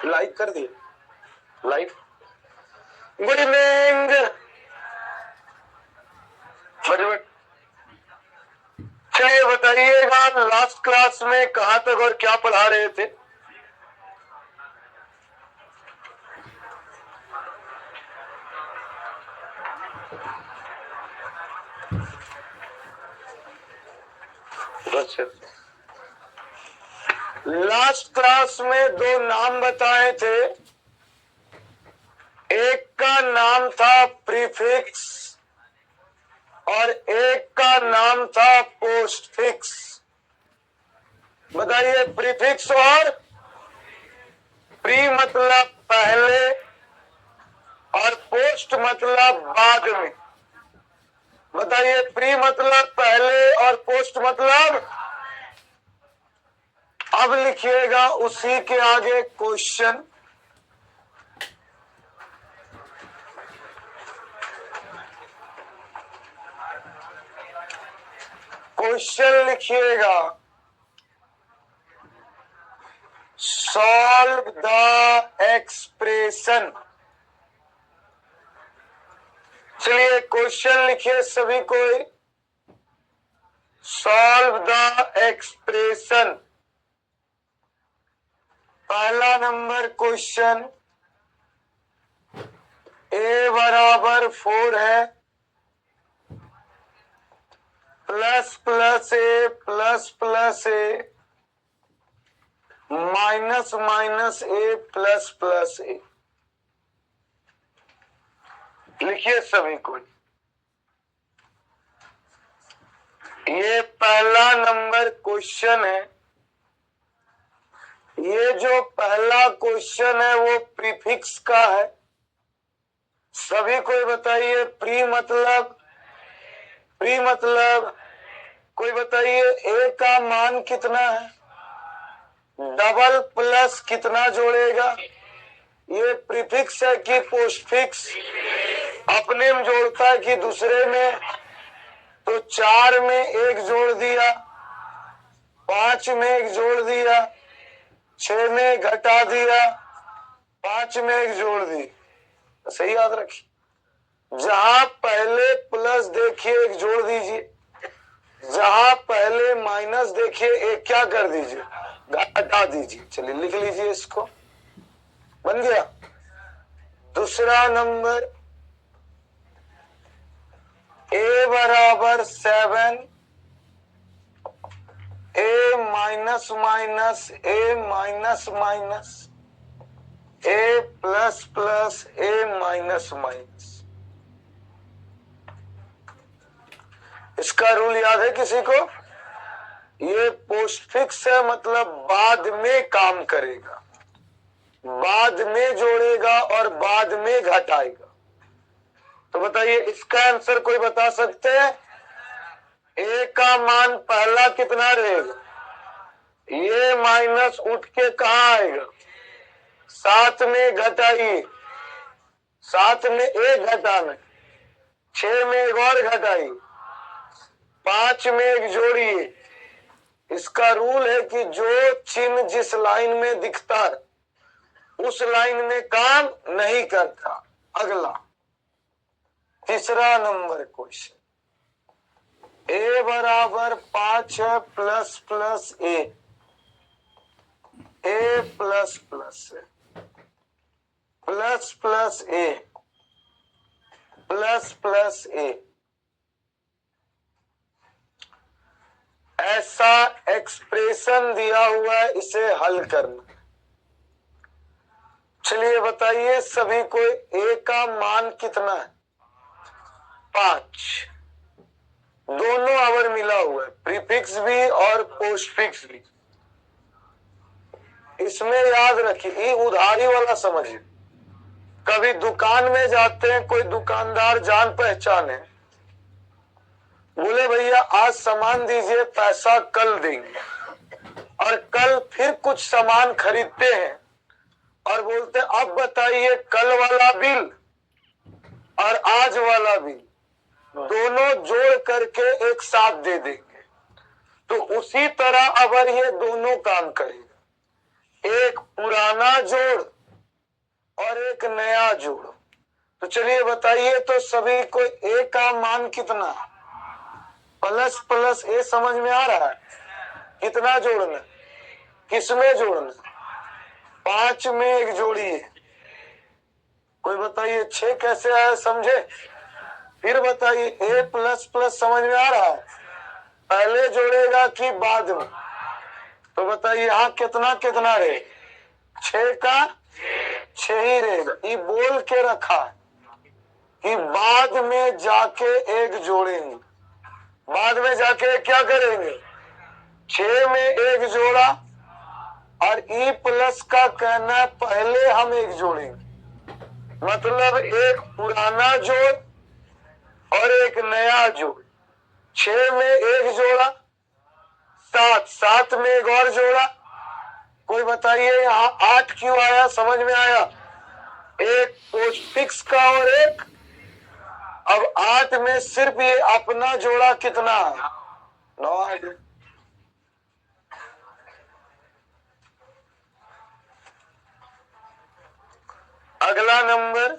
Like कर दिए like. Good evening. चलिए बताइएगा, लास्ट क्लास में कहां तक और क्या पढ़ा रहे थे? लास्ट क्लास में दो नाम बताए थे। एक का नाम था प्रीफिक्स और एक का नाम था पोस्टफिक्स। बताइए, प्रीफिक्स और प्री मतलब पहले और पोस्ट मतलब बाद में। बताइए, प्री मतलब पहले और पोस्ट मतलब। अब लिखिएगा उसी के आगे क्वेश्चन। क्वेश्चन लिखिएगा, सॉल्व द एक्सप्रेशन। चलिए क्वेश्चन लिखिए सभी कोई। Solve the expression. पहला नंबर क्वेश्चन, a बराबर 4 है, प्लस प्लस ए प्लस प्लस ए माइनस माइनस ए प्लस प्लस ए। लिखिए सभी को। ये पहला नंबर क्वेश्चन है। ये जो पहला क्वेश्चन है वो प्रीफिक्स का है। सभी कोई बताइए, प्री मतलब कोई बताइए ए का मान कितना है? डबल प्लस कितना जोड़ेगा? ये प्रीफिक्स है कि पोस्टफिक्स? अपने में जोड़ता है कि दूसरे में? तो 4 में 1 जोड़ दिया, 5 में 1 जोड़ दिया, 6 में 1 घटा दिया, 5 में 1 जोड़ दी। सही याद रखिए। जहां पहले प्लस देखिए 1 जोड़ दीजिए, जहां पहले माइनस देखिए 1 क्या कर दीजिए, घटा दीजिए। चलिए लिख लीजिए इसको, बन गया। दूसरा नंबर, a बराबर 7, a minus minus a minus minus a plus plus a minus minus. इसका रूल याद है किसी को? ये पोस्टफिक्स है, मतलब बाद में काम करेगा, बाद में जोड़ेगा और बाद में घटाएगा। तो बताइए इसका आंसर कोई बता सकते हैं? ए का मान पहला कितना रहेगा? ये माइनस उठ के कहाँ आएगा? 7 में घटाइए, 7 में 1 घटाना, 6 में 1 और घटाइए, 5 में 1 जोड़िए। इसका रूल है कि जो चिन्ह जिस लाइन में दिखता है उस लाइन में काम नहीं करता। अगला तीसरा नंबर क्वेश्चन, a बराबर 5 है, plus plus a plus plus plus plus a plus plus a। ऐसा एक्सप्रेशन दिया हुआ है, इसे हल करना। चलिए बताइए सभी को, a का मान कितना है? 5। दोनों अवर मिला हुआ है, प्रीफिक्स भी और पोस्टफिक्स भी। इसमें याद रखिए, ये उधारी वाला समझिए। कभी दुकान में जाते हैं, कोई दुकानदार जान पहचान है, बोले भैया आज सामान दीजिए, पैसा कल देंगे। और कल फिर कुछ सामान खरीदते हैं और बोलते अब बताइए कल वाला बिल और आज वाला बिल दोनों जोड़ करके एक साथ दे देंगे। तो उसी तरह अगर ये दोनों काम करेगा, एक पुराना जोड़ और एक नया जोड़ो। तो चलिए बताइए, तो सभी को ए का मान कितना? प्लस प्लस ए समझ में आ रहा है? कितना जोड़ना? किसमें जोड़ना? 5 में एक जोड़िए। कोई बताइए 6 कैसे आया, समझे? फिर बताइए, ए प्लस प्लस समझ में आ रहा है? पहले जोड़ेगा कि बाद में? तो बताइए यहाँ कितना कितना रहेगा? 6 का 6 ही रहेगा। ये बोल के रखा है कि बाद में जाके एक जोड़ेंगे। बाद में जाके क्या करेंगे? 6 में एक जोड़ा, और ई प्लस का कहना पहले हम एक जोड़ेंगे। मतलब एक पुराना जोड़ और एक नया जोड़। 6 में एक जोड़ा, 7 में एक और जोड़ा। कोई बताइए यहाँ 8 क्यों आया? समझ में आया? एक पोस्टफिक्स का और एक, अब 8 में सिर्फ ये अपना जोड़ा कितना है? 9 है। अगला नंबर,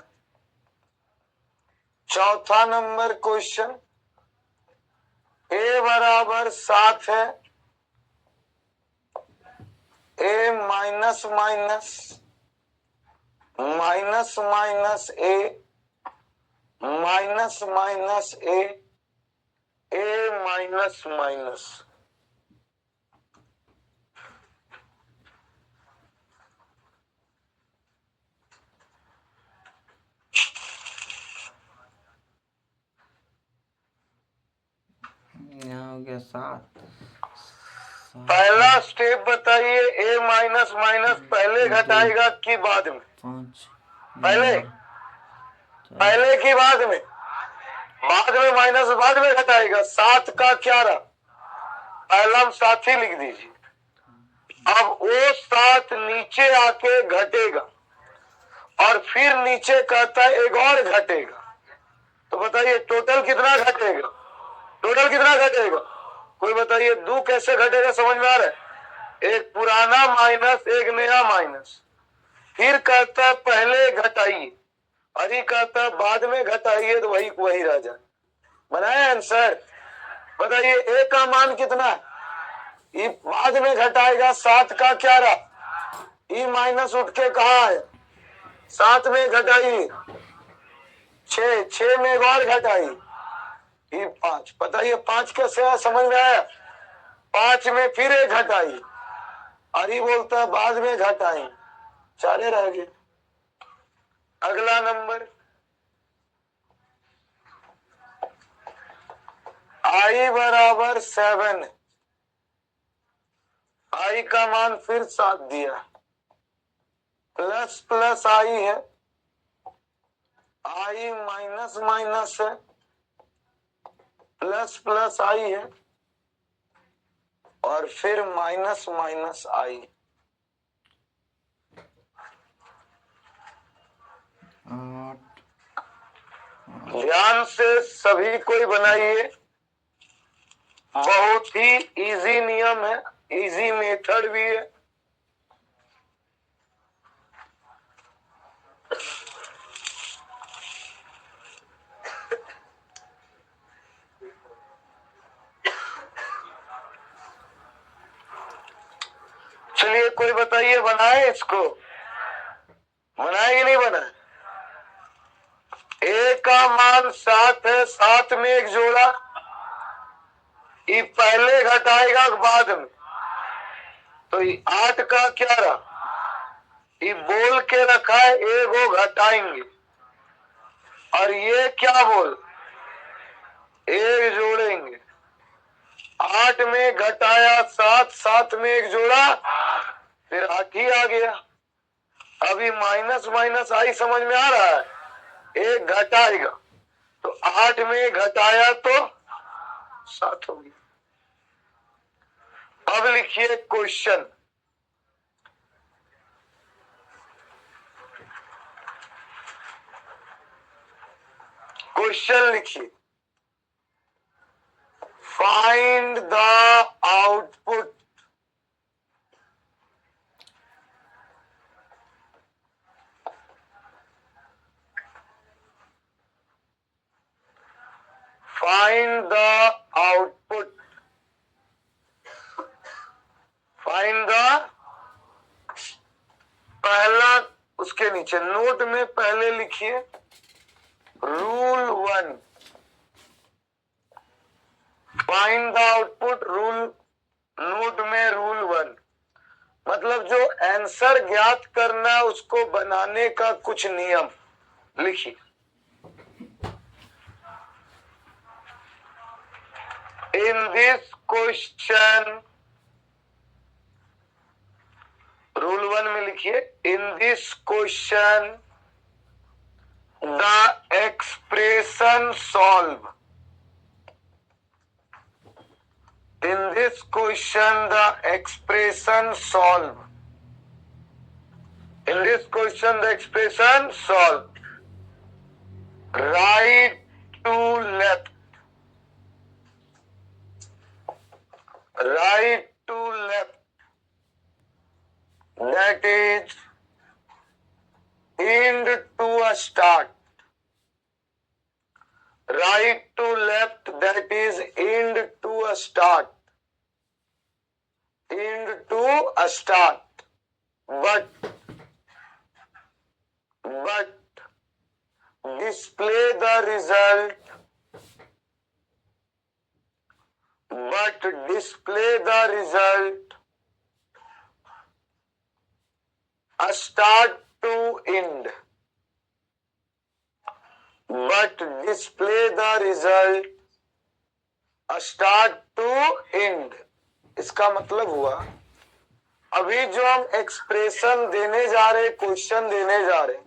चौथा नंबर क्वेश्चन। ए बराबर 7 है। ए माइनस माइनस माइनस माइनस ए माइनस माइनस ए माइनस माइनस। यहाँ हो गया 7। पहला स्टेप बताइए, ए माइनस माइनस पहले घटाएगा कि बाद में? 5 पहले पहले की बाद में? बाद में माइनस बाद में घटाएगा। 7 का क्या रहा? पहला हम 7 ही लिख दीजिए। अब वो 7 नीचे आके घटेगा, और फिर नीचे कहता है एक और घटेगा। तो बताइए टोटल कितना घटेगा? टोटल कितना घटेगा? कोई बताइए दो कैसे घटेगा? समझ में आ रहा है? एक पुराना माइनस एक नया माइनस। फिर कहता है पहले घटाइए, और ये कहता है बाद में घटाइए, तो वही वही रह जाए। बनाए आंसर? बताइए ए का मान कितना है? ये बाद में घटाएगा। 7 का क्या रहा? ई माइनस उठ के कहा है? 7 में घटाइए। 6 में एक और घटाइए। ये 5। बताइए 5 कैसे है? समझ में आया? 5 में फिर एक घटाइए, और ये बोलता है बाद में घटाइए। 4 रह गए। अगला नंबर, आई बराबर 7। आई का मान फिर 7 दिया। प्लस प्लस आई है, आई माइनस माइनस है, प्लस प्लस आई है, और फिर माइनस माइनस आई। 8। ध्यान से सभी कोई बनाइए। बहुत ही इजी नियम है, इजी मेथड भी है। चलिए कोई बताइए, बनाए इसको? बनाए कि नहीं बनाए? ए का मान 7 है, 7 में एक जोड़ा, ये पहले घटाएगा बाद में, तो ये 8 का क्या रहा? ये बोल के रखा है ए को घटाएंगे, और ये क्या बोल? एक जोड़ेंगे। 8 में घटाया 7, 7 में एक जोड़ा, फिर 8 ही आ गया। अभी माइनस माइनस आई, समझ में आ रहा है? एक घटाएगा, तो 8 में घटाया तो 7 हो गया। अब लिखिए क्वेश्चन। क्वेश्चन लिखिए, find the output find the output, find the, पहला उसके नीचे नोट में पहले लिखिए rule 1, find the output rule, note में रूल 1 मतलब जो आंसर ज्ञात करना है उसको बनाने का कुछ नियम लिखिए। इन दिस क्वेश्चन, रूल 1 में लिखिए in this question the expression solve, in this question the expression solve, in this question the expression solve, right to left, right to left, that is end to a start, right to left, that is end to a start, end to a start, but display the result, but display the result a start to end, but display the result a start to end। इसका मतलब हुआ अभी जो हम expression देने जा रहे, question देने जा रहे,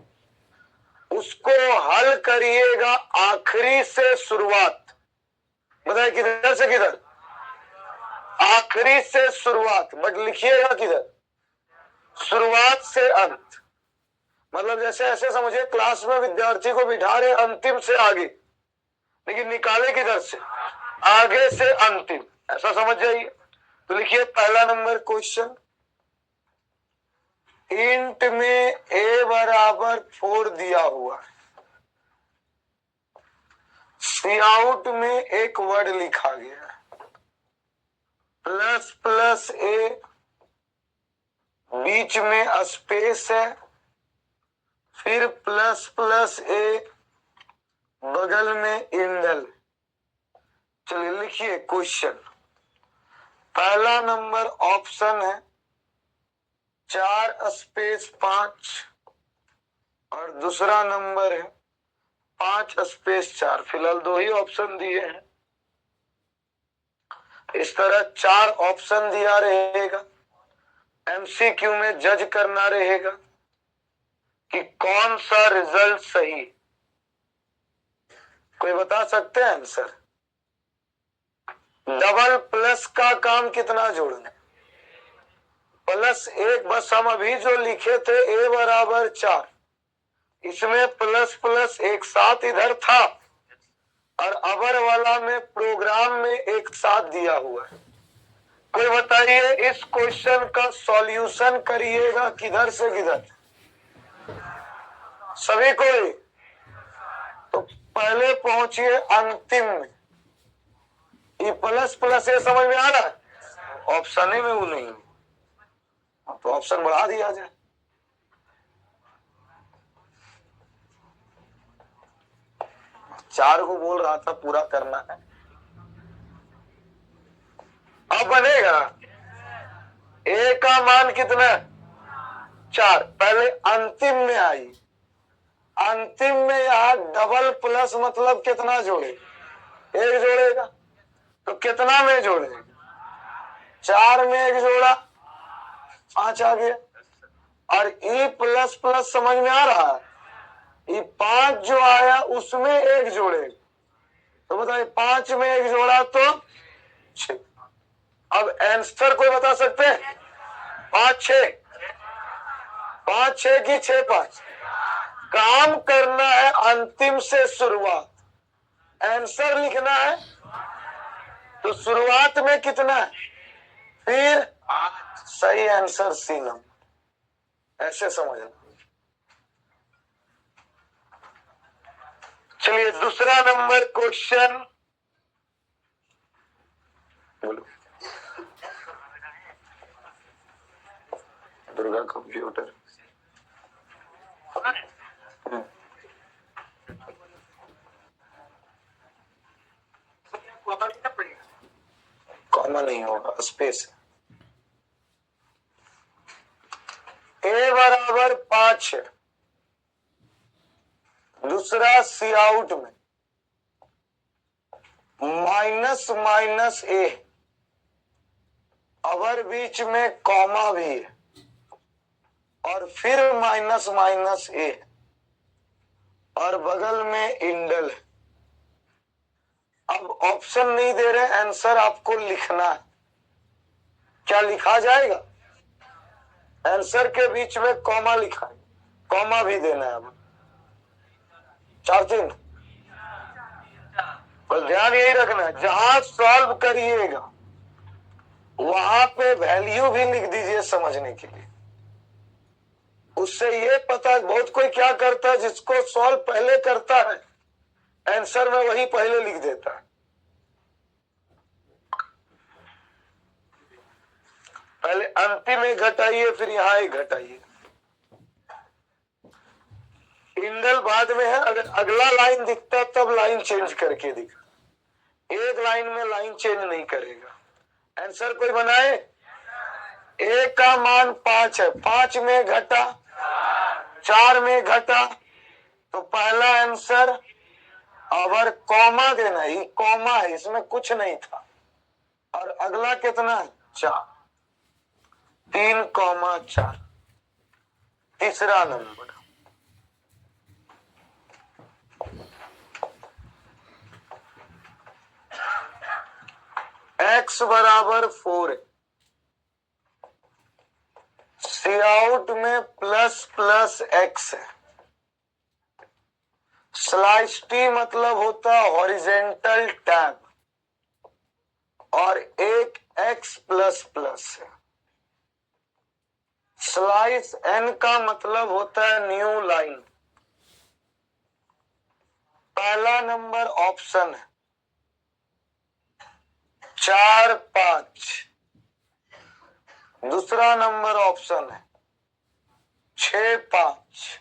उसको हल करिएगा आखिरी से शुरुआत, बताइए किधर से किधर, आखिरी से शुरुआत, बट लिखिएगा किधर, शुरुआत से अंत। मतलब जैसे ऐसे समझिए क्लास में विद्यार्थी को बिठा रहे अंतिम से आगे, लेकिन निकाले किधर से, आगे से अंतिम, ऐसा समझ जाइए। तो लिखिए पहला नंबर क्वेश्चन, इंट में a बराबर 4 दिया हुआ है, सीआउट में एक वर्ड लिखा गया है, प्लस प्लस ए, बीच में स्पेस है, फिर प्लस प्लस ए, बगल में इंडल। चलिए लिखिए क्वेश्चन, पहला नंबर ऑप्शन है 4 स्पेस 5 और दूसरा नंबर है 5 स्पेस 4। फिलहाल 2 ही ऑप्शन दिए हैं, इस तरह 4 ऑप्शन दिया रहेगा, एमसीक्यू में जज करना रहेगा कि कौन सा रिजल्ट सही। कोई बता सकते हैं आंसर? डबल प्लस का काम कितना जोड़ना, प्लस 1, बस हम अभी जो लिखे थे a बराबर 4, इसमें प्लस प्लस एक साथ इधर था और अबर वाला में प्रोग्राम में एक साथ दिया हुआ है। कोई बताइए इस क्वेश्चन का सॉल्यूशन करिएगा किधर से किधर, सभी कोई? तो पहले पहुंचिए अंतिम में, ये प्लस प्लस ये समझ में आ रहा है, ऑप्शन ही में वो नहीं, तो ऑप्शन बढ़ा दिया जाए। चार को बोल रहा था पूरा करना है, अब बनेगा ए का मान कितना, 4। पहले अंतिम में आई, अंतिम में यहां डबल प्लस मतलब कितना जोड़े, 1 जोड़ेगा, तो कितना में जोड़ेगा, 4 में 1 जोड़ा, 5 आ गया। और ई प्लस प्लस समझ में आ रहा है, ये 5 जो आया उसमें 1 जोड़ेगा, तो बताइए 5 में 1 जोड़ा तो 6। अब आंसर कोई बता सकते हैं? 5 6, 5 6 की 6 5, काम करना है अंतिम से शुरुआत, आंसर लिखना है, तो शुरुआत में कितना है, फिर सही आंसर सी नंबर, ऐसे समझना। चलिए दूसरा नंबर क्वेश्चन, बोलो। दुर्गा कंप्यूटर। कॉमा नहीं होगा, स्पेस। ए बराबर 5 है, दूसरा सी आउट में माइनस माइनस ए, अवर बीच में कॉमा भी है और फिर माइनस माइनस ए और बगल में इंडल है। अब ऑप्शन नहीं दे रहे, आंसर आपको लिखना है। क्या लिखा जाएगा? आंसर के बीच में कॉमा लिखा है, कॉमा भी देना है। अब 4 3, बस ध्यान यही रखना है, जहां सॉल्व करिएगा वहां पे वैल्यू भी लिख दीजिए समझने के लिए। उससे ये पता, बहुत कोई क्या करता है, जिसको सॉल्व पहले करता है आंसर में वही पहले लिख देता है। पहले अंतिम एक घटाइए, फिर यहां एक घटाइए। इंडल बाद में है, अगर अगला लाइन दिखता है तब लाइन चेंज करके दिखा, एक लाइन में लाइन चेंज नहीं करेगा। आंसर कोई बनाए? ए का मान 5 है, 5 में घटा 4 में घटा, तो पहला आंसर अवर कॉमा देना, ही कॉमा है, इसमें कुछ नहीं था। और अगला कितना है? 4, 3,4, तीसरा नंबर। x बराबर 4 है, सी आउट में प्लस प्लस x है। स्लाइस टी मतलब होता है हॉरिजेंटल टैब, और एक x प्लस प्लस है। स्लाइस n का मतलब होता है न्यू लाइन। पहला नंबर ऑप्शन है 4 5, दूसरा नंबर ऑप्शन है 6 5,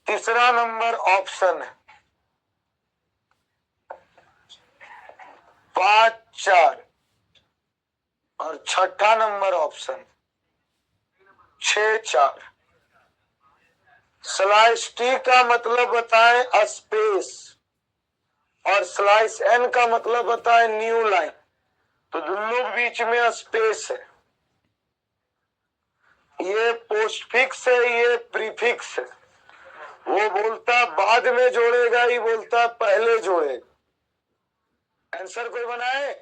तीसरा नंबर ऑप्शन है 5 4, और छठा नंबर ऑप्शन 6 4। स्लाइस टी का मतलब बताएं स्पेस, और स्लाइस एन का मतलब बताएं न्यू लाइन, तो दोनों के बीच में स्पेस है। ये पोस्टफिक्स है, ये प्रीफिक्स है। वो बोलता बाद में जोड़ेगा, ये बोलता पहले जोड़ेगा। आंसर कोई बनाए?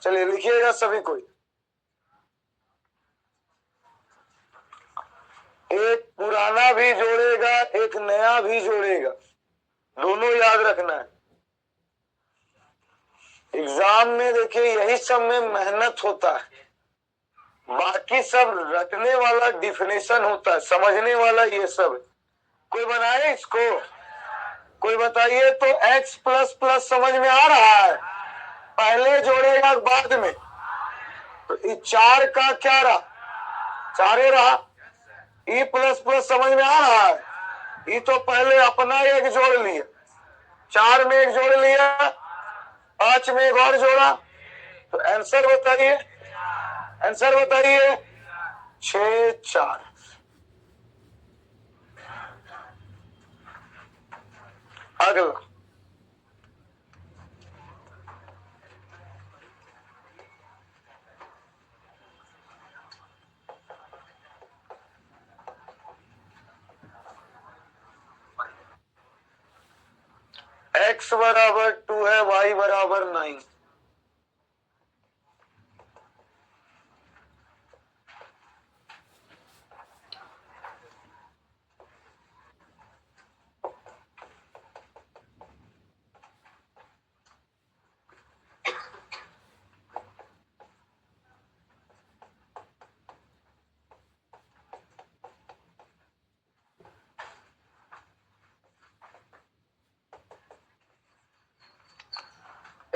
चलिए लिखिएगा सभी कोई। एक पुराना भी जोड़ेगा, एक नया भी जोड़ेगा, दोनों याद रखना है। एग्जाम में देखिए यही सब में मेहनत होता है, बाकी सब रटने वाला डिफिनेशन होता है, समझने वाला ये सब है। कोई बनाए इसको? कोई बताइए तो। x प्लस प्लस समझ में आ रहा है? पहले जोड़ेगा बाद में, तो ये 4 का क्या रहा? 4 रहा। ई प्लस प्लस समझ में आ रहा है? ये तो पहले अपना एक जोड़ लिया, 4 में एक जोड़ लिया, 5 में एक और जोड़ा, तो आंसर बताइए, आंसर बताइए 6 4। अगला x बराबर 2 है, y बराबर 9।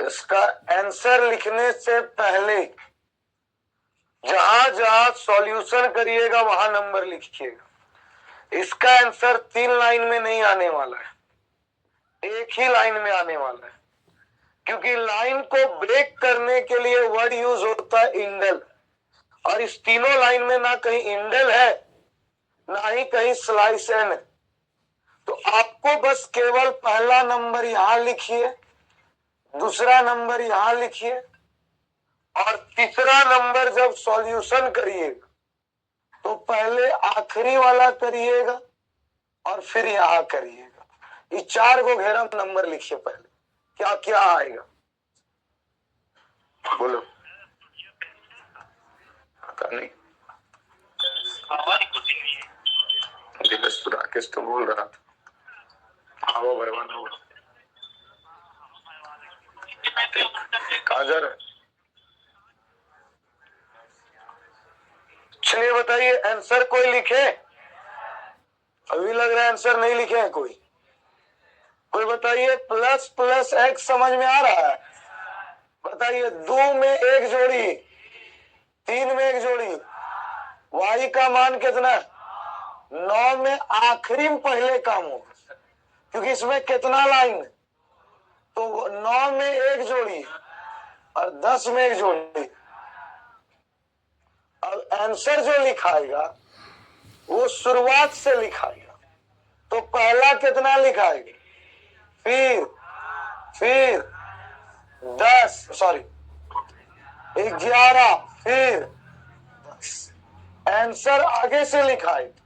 इसका आंसर लिखने से पहले जहां जहां सॉल्यूशन करिएगा वहां नंबर लिखिएगा। इसका आंसर 3 लाइन में नहीं आने वाला है, एक ही लाइन में आने वाला है, क्योंकि लाइन को ब्रेक करने के लिए वर्ड यूज होता है इंडल, और इस तीनों लाइन में ना कहीं इंडल है ना ही कहीं स्लाइस एन है। तो आपको बस केवल पहला नंबर यहां लिखिए, दूसरा नंबर यहां लिखिए, और तीसरा नंबर जब सॉल्यूशन करिएगा तो पहले आखिरी वाला करिएगा और फिर यहां करिएगा। ये 4 को घेरा नंबर लिखिए। पहले क्या क्या आएगा बोलो। पता नहीं, राकेश तो बोल रहा था। हाँ वो भरवान होगा। कहाँ जा रहा है? चलिए बताइए, आंसर कोई लिखे? अभी लग रहा है आंसर नहीं लिखे हैं कोई। कोई बताइए, प्लस प्लस एक्स समझ में आ रहा है? बताइए, 2 में 1 जोड़ी, 3 में 1 जोड़ी, वाई का मान कितना? 9 में आखिरी में पहले काम होगा, क्योंकि इसमें कितना लाइन है, तो 9 में 1 जोड़ी और 10 में 1 जोड़ी। अब आंसर जो लिखाएगा वो शुरुआत से लिखाएगा, तो पहला कितना लिखाएगा, फिर 10, सॉरी 11, फिर 10। आंसर आगे से लिखाएगा।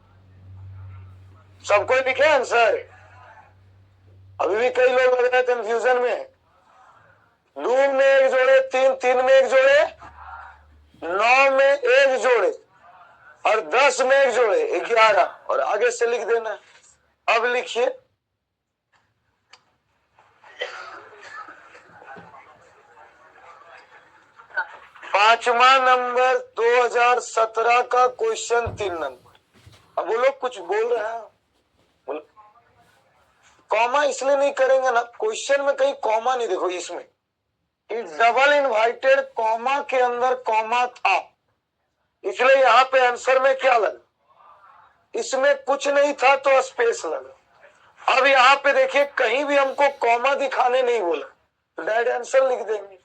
सबको लिखे आंसर? अभी भी कई लोग लग रहे हैं कंफ्यूजन में। 2 में 1 जोड़े, 3 में 1 जोड़े, 9 में 1 जोड़े और 10 में 1 जोड़े, 11, और आगे से लिख देना। अब लिखिए, पांचवा नंबर 2017 का क्वेश्चन 3 नंबर। अब वो लोग कुछ बोल रहे हैं, बोलो। कॉमा इसलिए नहीं करेंगे ना, क्वेश्चन में कहीं कॉमा नहीं, देखो इसमें डबल इनवाइटेड कॉमा के अंदर कॉमा था, इसलिए यहाँ पे आंसर में क्या लगा, इसमें कुछ नहीं था तो स्पेस लगा। अब यहाँ पे देखिए, कहीं भी हमको कॉमा दिखाने नहीं बोला, तो डायरेक्ट आंसर लिख देंगे।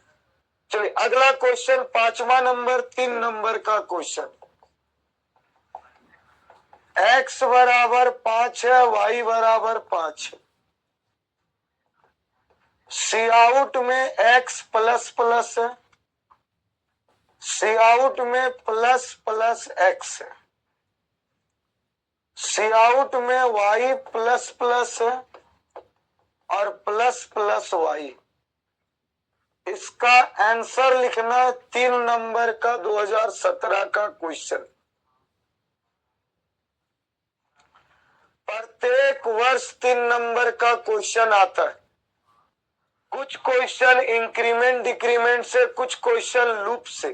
चलिए अगला क्वेश्चन, 5वां नंबर 3 नंबर का क्वेश्चन। x बराबर 5 है, y बराबर 5 है। सी आउट में x प्लस प्लस है, सी आउट में प्लस प्लस x है, सी आउट में y प्लस प्लस है और प्लस प्लस y। इसका आंसर लिखना 3 नंबर का 2017 का क्वेश्चन। प्रत्येक वर्ष 3 नंबर का क्वेश्चन आता है। कुछ क्वेश्चन इंक्रीमेंट डिक्रीमेंट से, कुछ क्वेश्चन लूप से।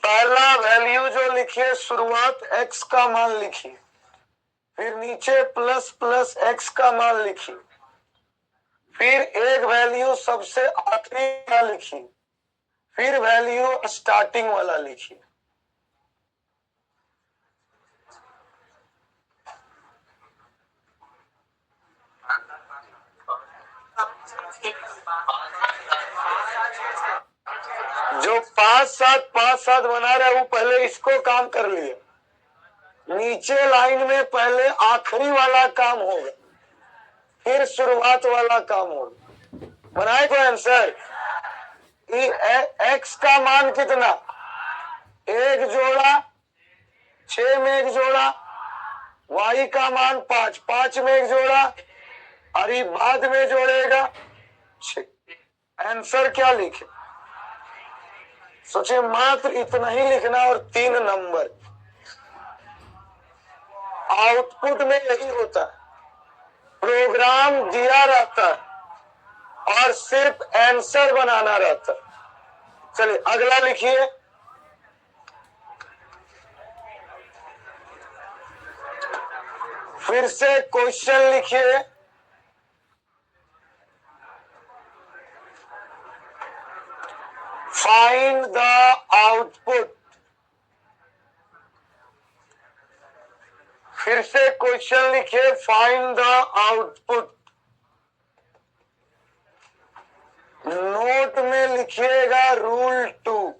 पहला वैल्यू जो लिखिए, शुरुआत x का मान लिखिए, फिर नीचे प्लस प्लस x का मान लिखिए, फिर एक वैल्यू सबसे आखिरी का लिखिए, फिर वैल्यू स्टार्टिंग वाला लिखिए। जो 5 7 बना रहा है वो पहले इसको काम कर लिया, नीचे लाइन में पहले आखिरी वाला काम होगा, फिर शुरुआत वाला काम होगा। बनाए कोई आंसर? एक्स का मान कितना, 1 जोड़ा, 6 में 1 जोड़ा, y का मान 5, 5 में 1 जोड़ा, और ये बाद में जोड़ेगा 6। आंसर क्या लिखे? सोचे मात्र इतना ही लिखना और 3 नंबर। आउटपुट में यही होता है, प्रोग्राम दिया रहता है और सिर्फ आंसर बनाना रहता है। चलिए अगला लिखिए, फिर से क्वेश्चन लिखिए, फाइंड द आउटपुट। फिर से क्वेश्चन लिखिए, फाइंड द आउटपुट। नोट में लिखिएगा रूल 2।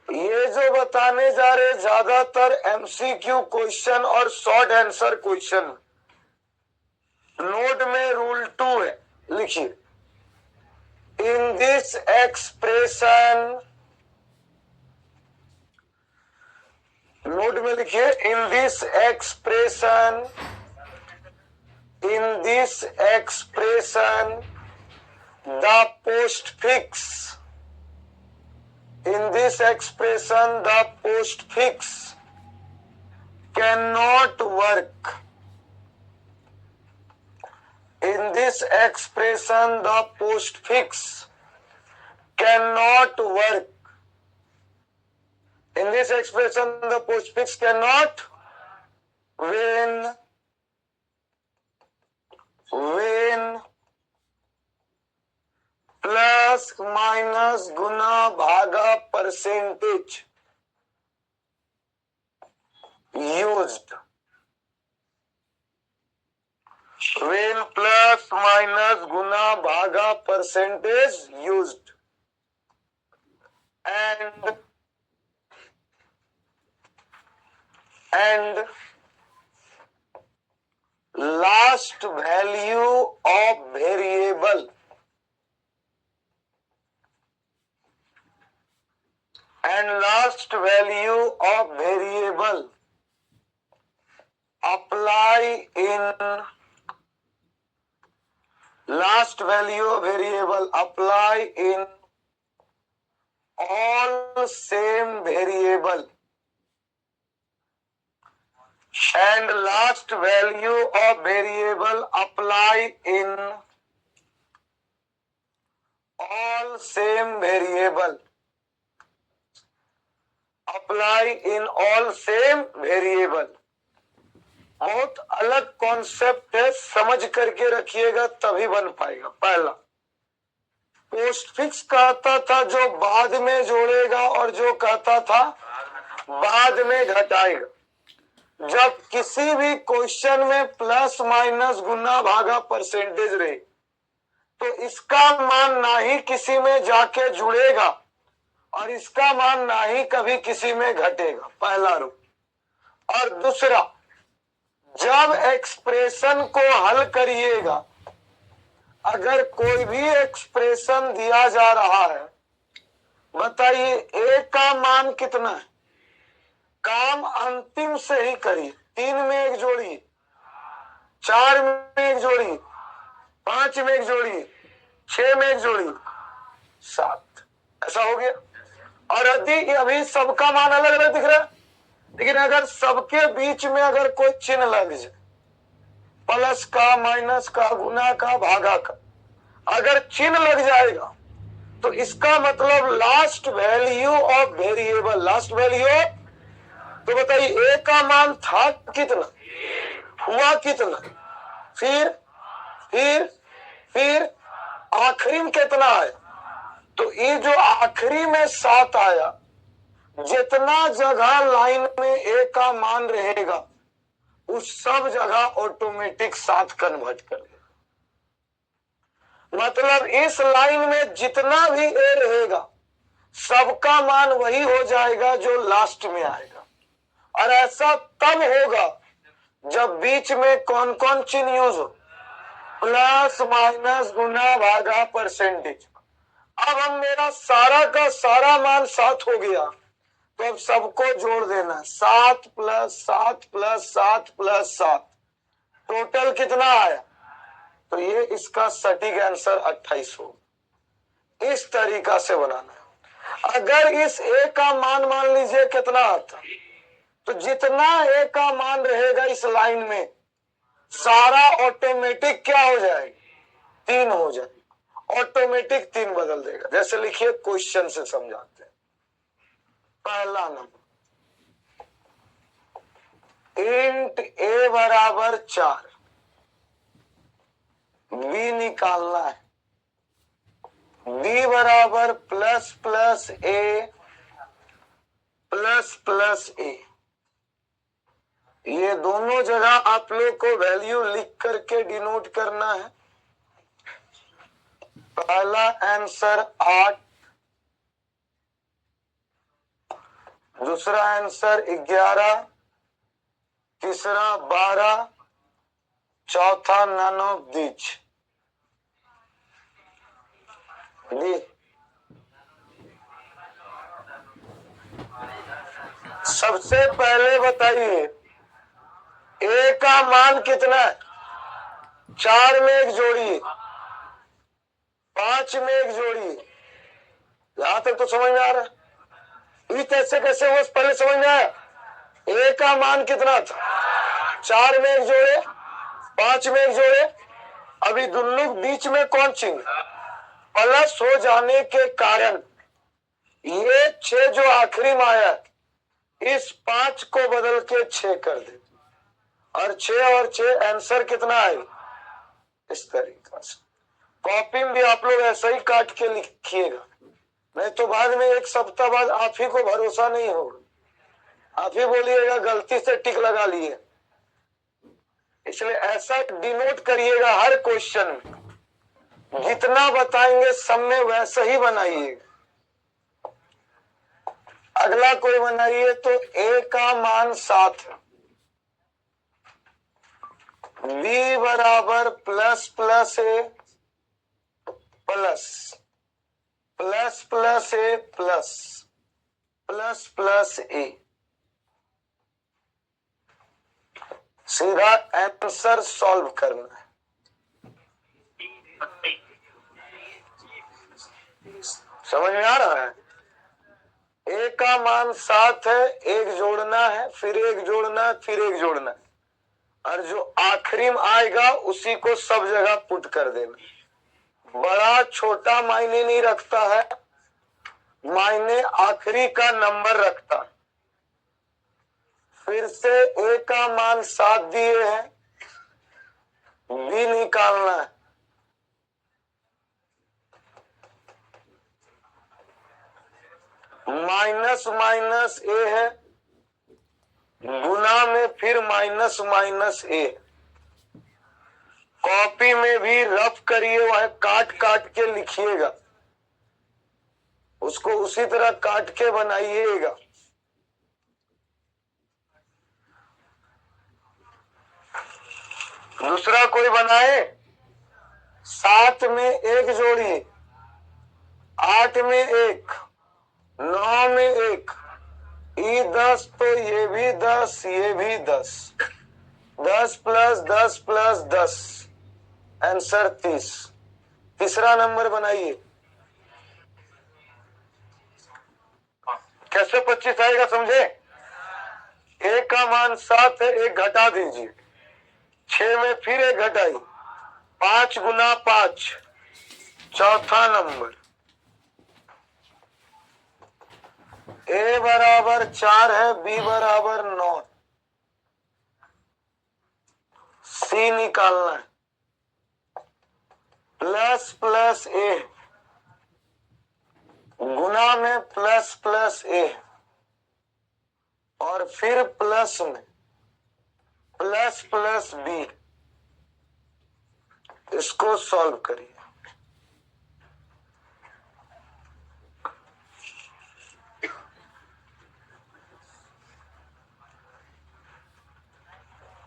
ये जो बताने जा रहे ज्यादातर एमसीक्यू क्वेश्चन और शॉर्ट आंसर क्वेश्चन, नोट में रूल 2 है, लिखिए। इन दिस एक्सप्रेशन, नोट में लिखिए, इन this expression, in this expression the postfix, in this expression the postfix cannot work. In this expression the postfix cannot work. In this expression the postfix cannot, when plus minus गुना भागा percentage used, when plus minus गुना भागा percentage used, and last value of variable, and last value of variable apply in, last value of variable apply in all same variable, and last value of variable apply in all same variable, apply in all same variable। बहुत अलग concept है, समझ करके रखिएगा तभी बन पाएगा। पहला, पोस्टफिक्स कहता था जो बाद में जोड़ेगा और जो कहता था बाद में घटाएगा। जब किसी भी क्वेश्चन में प्लस माइनस गुना भागा परसेंटेज रहे तो इसका मान ना ही किसी में जाके जुड़ेगा और इसका मान ना ही कभी किसी में घटेगा, पहला रूल। और दूसरा, जब एक्सप्रेशन को हल करिएगा, अगर कोई भी एक्सप्रेशन दिया जा रहा है, बताइए ए का मान कितना है, काम अंतिम से ही करिए। 3 में एक जोड़िए, 4 में एक जोड़िए, 5 में एक जोड़िए, 6 में एक जोड़िए, 7, ऐसा हो गया। और यदि अभी सबका मान अलग अलग दिख रहा है, लेकिन अगर सबके बीच में अगर कोई चिन्ह लग जाए, प्लस का, माइनस का, गुना का, भागा का, अगर चिन्ह लग जाएगा तो इसका मतलब last value of variable, last value. तो बताइए ए का मान था कितना, हुआ कितना, फिर आखिरी में कितना आया। तो ये जो आखिरी में 7 आया, जितना जगह लाइन में ए का मान रहेगा उस सब जगह ऑटोमेटिक 7 कन्वर्ट कर देगा। मतलब इस लाइन में जितना भी ए रहेगा सबका मान वही हो जाएगा जो लास्ट में आएगा। और ऐसा तब होगा जब बीच में कौन कौन चिन्ह यूज हो, प्लस माइनस गुना भागा परसेंटेज। अब हम, मेरा सारा का सारा मान 7 हो गया, तो अब सबको जोड़ देना, 7 प्लस 7 प्लस 7 प्लस 7, टोटल कितना आया। तो ये इसका सटीक आंसर 28 हो। इस तरीका से बनाना है। अगर इस ए का मान लीजिए कितना आता, तो जितना ए का मान रहेगा इस लाइन में सारा ऑटोमेटिक क्या हो जाएगा, 3 हो जाएगा, ऑटोमेटिक 3 बदल देगा। जैसे लिखिए, क्वेश्चन से समझाते हैं। पहला नंबर, इंट ए बराबर 4, बी निकालना है, बी बराबर प्लस प्लस ए प्लस प्लस ए। ये दोनों जगह आप लोग को वैल्यू लिख करके डिनोट करना है। पहला आंसर 8, दूसरा आंसर 11, तीसरा 12, चौथा नन ऑफ दिस। सबसे पहले बताइए ए का मान कितना है? 4 में एक जोड़िए, 5 में एक जोड़िए। यहां तक तो समझ में आ रहा है? ये कैसे कैसे वो पहले समझ में आया? ए का मान कितना था? 4 में एक जोड़े, 5 में एक जोड़े। अभी दोनों बीच में कौन चिन्ह? प्लस हो जाने के कारण ये 6 जो आखिरी में आया, इस 5 को बदल के 6 कर दे, और 6 और 6 आंसर कितना है? इस तरीका से कॉपी में भी आप लोग ऐसा ही काट के लिखिएगा, नहीं तो बाद में एक सप्ताह बाद आप ही को भरोसा नहीं होगा, आप ही बोलिएगा गलती से टिक लगा लिए। इसलिए ऐसा डिनोट करिएगा हर क्वेश्चन में, जितना बताएंगे सब में वैसा ही बनाइएगा। अगला कोई बनाइए तो ए का मान 7 है, बी बराबर प्लस प्लस ए प्लस प्लस प्लस ए प्लस प्लस प्लस ए। सीधा आंसर सॉल्व करना है। समझ में आ रहा है? ए का मान 7 है, एक जोड़ना है, फिर एक जोड़ना है, फिर एक जोड़ना है, और जो आखिरी में आएगा उसी को सब जगह पुट कर देना। बड़ा छोटा मायने नहीं रखता है, मायने आखिरी का नंबर रखता है। फिर से ए का मान 7 दिए हैं, बी निकालना है। माइनस माइनस ए है, गुना में फिर माइनस माइनस ए। कॉपी में भी रफ करिए, वह काट काट के लिखिएगा, उसको उसी तरह काट के बनाइएगा। दूसरा कोई बनाए, 7 में एक जोड़िए, 8 में एक, 9 में एक, ई 10 तो ये भी 10, ये भी 10, 10 प्लस 10 प्लस 10, आंसर 30। तीसरा नंबर बनाइए, कैसे 25 आएगा समझे? ए का मान 7 है, एक घटा दीजिए, 6 में फिर एक घटाई, 5 गुना 5, चौथा नंबर। ए बराबर 4 है, बी बराबर 9, सी निकालना है। प्लस प्लस ए, गुना में प्लस प्लस ए, और फिर प्लस में प्लस प्लस बी। इसको सॉल्व करिए।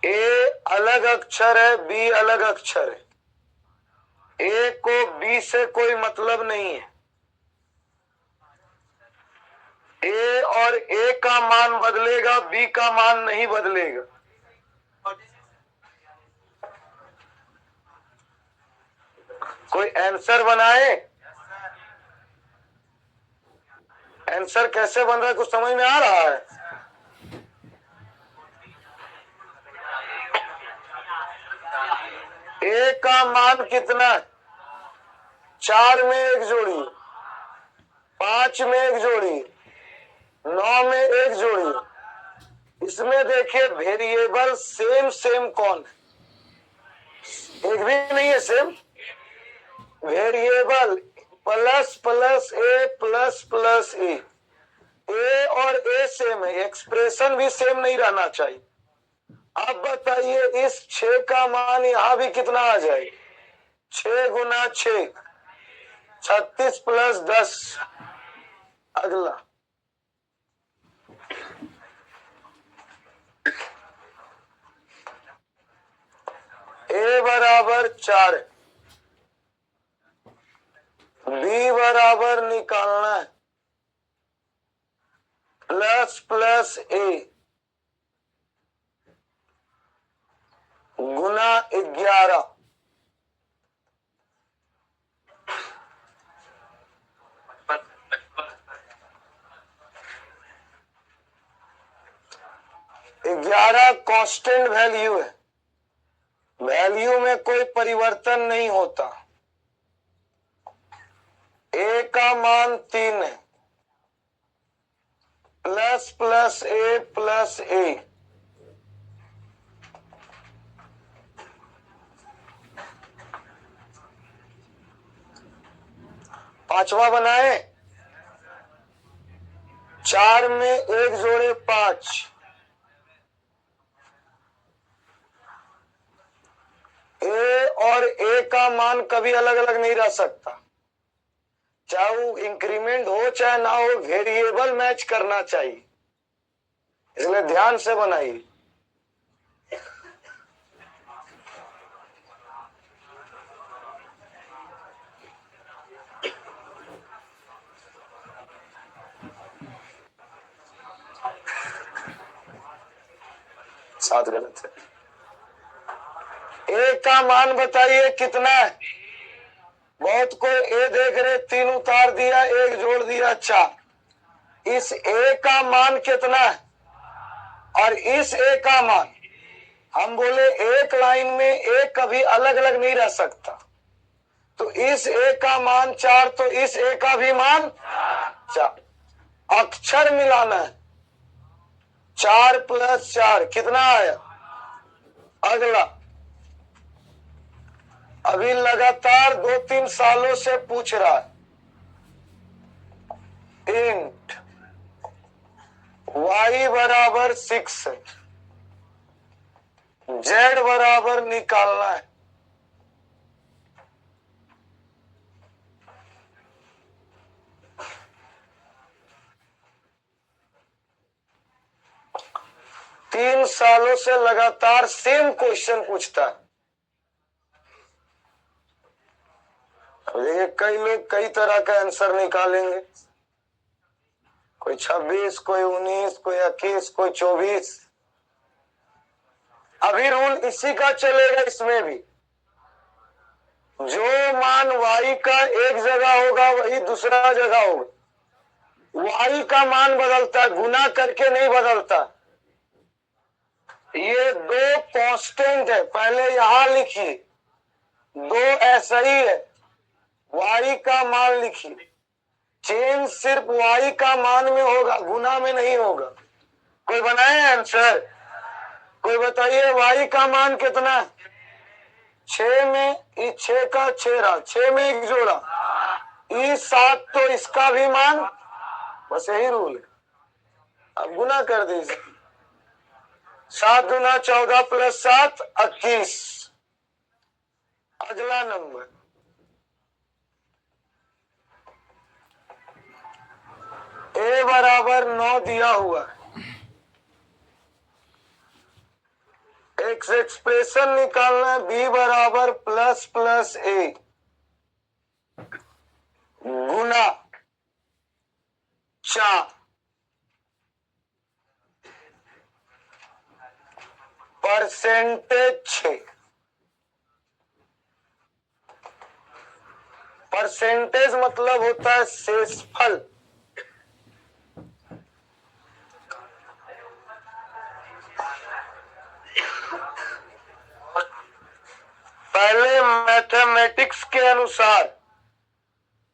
ए अलग अक्षर है, बी अलग अक्षर है, ए को बी से कोई मतलब नहीं है। ए और ए का मान बदलेगा, बी का मान नहीं बदलेगा। कोई आंसर बनाए, आंसर कैसे बन रहा है कुछ समझ में आ रहा है? ए का मान कितना? 4 में एक जोड़ी, 5 में एक जोड़ी, 9 में एक जोड़ी। इसमें देखिए वेरिएबल सेम सेम कौन है? एक भी नहीं है सेम। वेरिएबल प्लस प्लस ए प्लस प्लस ए और ए सेम है, एक्सप्रेशन भी सेम नहीं रहना चाहिए। अब बताइए इस 6 का मान यहां भी कितना आ जाए? 6 गुना 6 36 प्लस 10। अगला ए बराबर 4, बी बराबर निकालना है प्लस प्लस ए गुना 11। ग्यारह कांस्टेंट वैल्यू है, वैल्यू में कोई परिवर्तन नहीं होता। ए का मान 3 है, प्लस प्लस ए प्लस ए। पांचवा बनाए, 4 में 1 जोड़े 5। ए और ए का मान कभी अलग अलग नहीं रह सकता, चाहे वो इंक्रीमेंट हो चाहे ना हो, वेरिएबल मैच करना चाहिए, इसलिए ध्यान से बनाइए। सात गलत है। ए का मान बताइए कितना है? बहुत को ए देख रहे, 3 उतार दिया, 1 जोड़ दिया 4। इस ए का मान कितना है और इस ए का मान? हम बोले एक लाइन में ए कभी अलग अलग नहीं रह सकता, तो इस ए का मान 4 तो इस ए का भी मान 4। अक्षर मिलाना है, 4 प्लस 4 कितना आया? अगला अभी लगातार 2-3 सालों से पूछ रहा है, इंट y बराबर 6 है, z बराबर निकालना है। तीन सालों से लगातार सेम क्वेश्चन पूछता है। देखिए कई लोग कई तरह का आंसर निकालेंगे, कोई 26, कोई 19, कोई 21, कोई 24। अभी रूल इसी का चलेगा, इसमें भी जो मान y का एक जगह होगा वही दूसरा जगह होगा। y का मान बदलता है, गुना करके नहीं बदलता। ये 2 कांस्टेंट है, पहले यहां लिखिए, 2 ऐसा ही है, y का मान लिखिए। चेंज सिर्फ y का मान में होगा, गुना में नहीं होगा। कोई बनाए आंसर? कोई बताइए y का मान कितना है? 6 में 6 का 6 रहा, 6 में 1 जोड़ा, 7 तो इसका भी मान, बस यही रूल है। अब गुना कर दीजिए, 7 गुना 14 प्लस 7 21। अगला नंबर ए बराबर 9 दिया हुआ है, एक्स एक्सप्रेशन निकालना है, बी बराबर प्लस प्लस ए गुना 4 परसेंटेज 6। परसेंटेज मतलब होता है शेषफल। पहले मैथमेटिक्स के अनुसार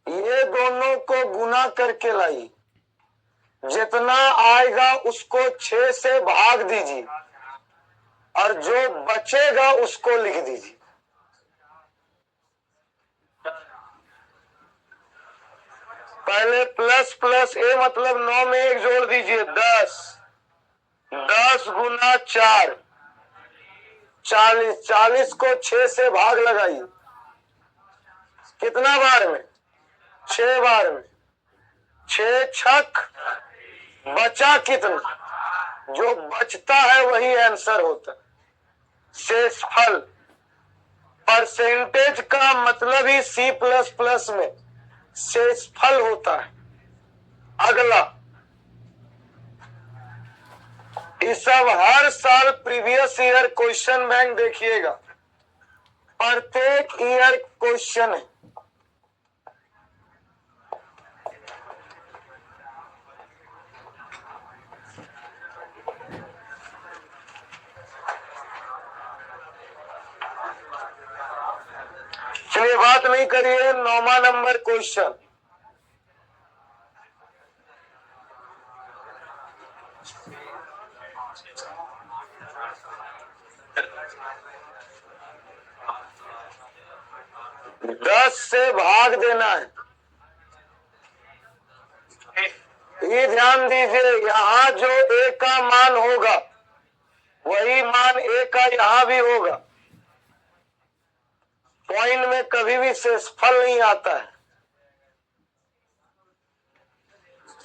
ये दोनों को गुना करके लाई, जितना आएगा उसको 6 से भाग दीजिए और जो बचेगा उसको लिख दीजिए। पहले प्लस प्लस ए मतलब 9 में 1 जोड़ दीजिए 10, 10 गुना 4 40, 40 को 6 से भाग लगाइए। कितना बार में? 6 बार में। 6 छक बचा कितना? जो बचता है वही आंसर होता है। शेषफल परसेंटेज का मतलब ही C++ में शेषफल होता है। अगला, ये सब हर साल प्रीवियस ईयर क्वेश्चन बैंक देखिएगा, प्रत्येक ईयर क्वेश्चन है। चलिए बात नहीं करिए, 9वां नंबर क्वेश्चन। दस से भाग देना है। ये ध्यान दीजिए, यहाँ जो ए का मान होगा वही मान ए का यहाँ भी होगा। पॉइंट में कभी भी शेषफल नहीं आता है।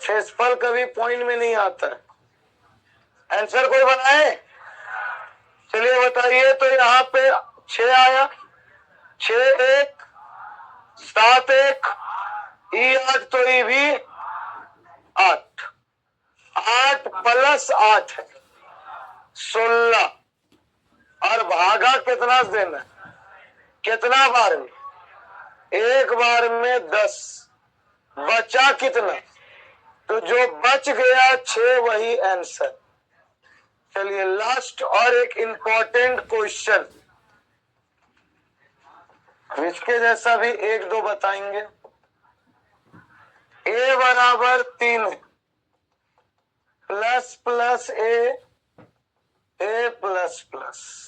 शेषफल कभी पॉइंट में नहीं आता है। आंसर कोई बनाए? चलिए बताइए। तो यहाँ पे 6 आया, 6 1 7 1 ई 8, तो ई भी 8, 8 प्लस 8 है 16, और भागा कितना देना है? कितना बार में? एक बार में 10, बचा कितना? तो जो बच गया 6 वही आंसर। चलिए लास्ट और एक इंपॉर्टेंट क्वेश्चन, इसके जैसा भी 1-2 बताएंगे। a बराबर 3 प्लस प्लस ए प्लस प्लस,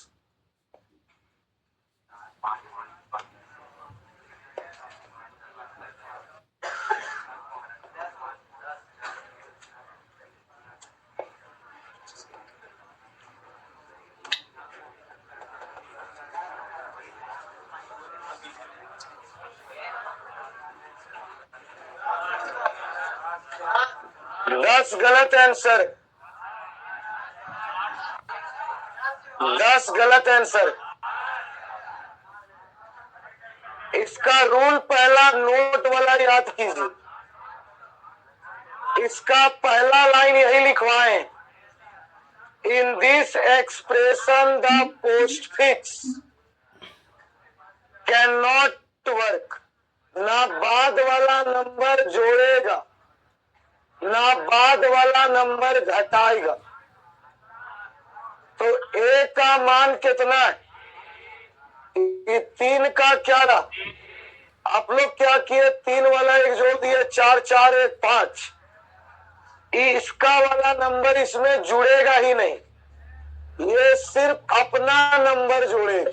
दस गलत आंसर, 10 गलत आंसर। इसका रूल पहला नोट वाला याद कीजिए। इसका पहला लाइन यही लिखवाएं, in this expression the postfix can not work. ना बाद वाला नंबर जोड़ेगा ना बाद वाला नंबर घटाएगा। तो ए का मान कितना है? ये 3 का क्या रहा? आप लोग क्या किए? 3 वाला 1 जोड़ दिए, 4 4 1 5। इसका वाला नंबर इसमें जुड़ेगा ही नहीं, ये सिर्फ अपना नंबर जोड़ेगा।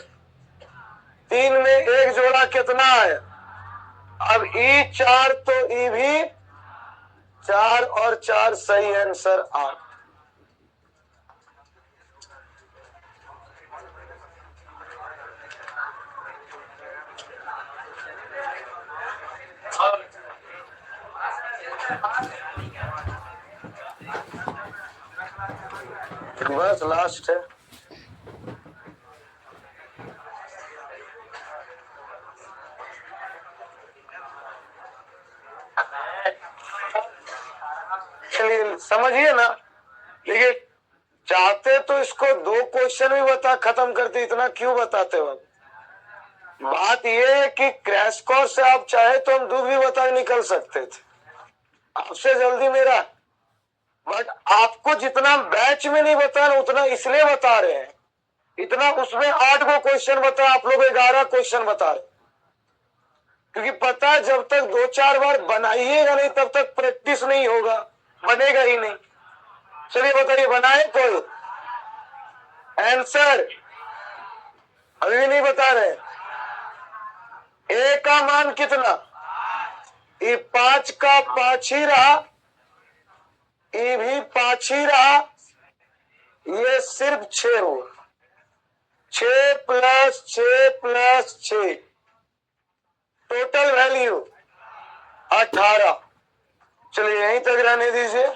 3 में 1 जोड़ा कितना है? अब ई 4, तो ई भी 4 और 4 सही आंसर 8। बस लास्ट है। चलिए समझिए ना, देखिए चाहते तो इसको 2 क्वेश्चन भी बता खत्म करते, इतना क्यों बताते हो? बात ये है कि क्रैश कोर्स से आप चाहे तो हम दूध भी बता निकल सकते थे, आपसे जल्दी मेरा। बट आपको जितना बैच में नहीं बताना उतना इसलिए बता रहे हैं। इतना उसमें 8 को क्वेश्चन बता, आप लोग 11 क्वेश्चन बता रहे, क्योंकि पता है जब तक 2-4 बार बनाइएगा नहीं तब तक प्रैक्टिस नहीं होगा। बनेगा ही नहीं। चलिए बताइए, बनाए कोई आंसर? अभी भी नहीं बता रहे। ए का मान कितना? ये 5 का 5 ही रहा, ये भी 5 ही रहा, ये सिर्फ 6 हो। 6 प्लस 6 प्लस 6, टोटल वैल्यू 18। चलिए यहीं तक रहने दीजिए।